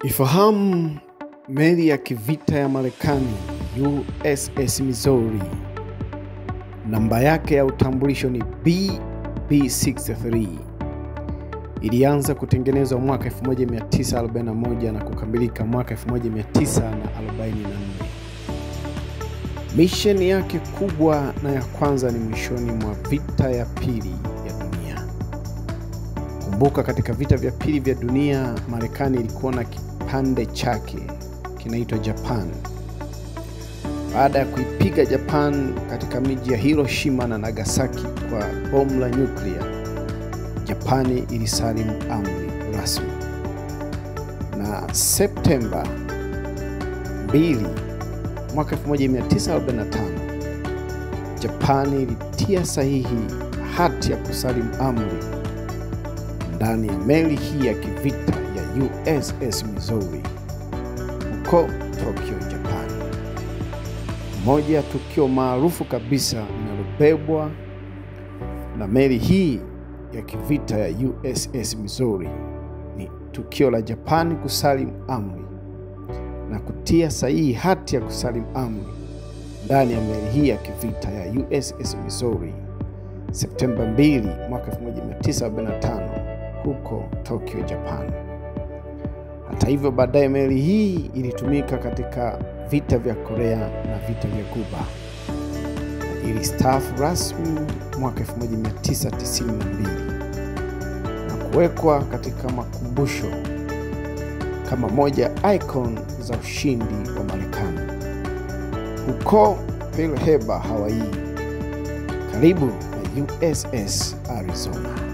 Ifahamu meli ya kivita ya Marekani USS Missouri. Namba yake ya utambulisho ni BB63. Ilianza kutengenezwa mwaka 1941 na kukamilika mwaka 1944. Misheni yake kubwa na ya kwanza ni mwishoni mwa vita ya pili ya dunia. Kumbuka, katika vita vya pili vya dunia Marekani ilikuwa na kipande chake kinaitwa Japan. Baada ya kuipiga Japan katika miji ya Hiroshima na Nagasaki kwa bomu la nyuklia, Japani ilisalimu amri rasmi. Na Septemba 2 mwaka 1945, Japani ilitia sahihi hati ya kusalimu amri ndani ya meli hii ya kivita ya USS Missouri huko Tokyo, Japan. Moja ya tukio maarufu kabisa linalobebwa na meli hii ya kivita ya USS Missouri ni tukio la Japani kusalimu amri na kutia sahihi hati ya kusalimu amri ndani ya meli hii ya kivita ya USS Missouri Septemba 2 mwaka 1945 huko Tokyo, Japan. Hata hivyo, baadaye meli hii ilitumika katika vita vya Korea na vita vya Kuba. Ilistaafu rasmi mwaka 1992 na kuwekwa katika makumbusho kama moja icon za ushindi wa Marekani huko Pearl Harbor, Hawaii, karibu na USS Arizona.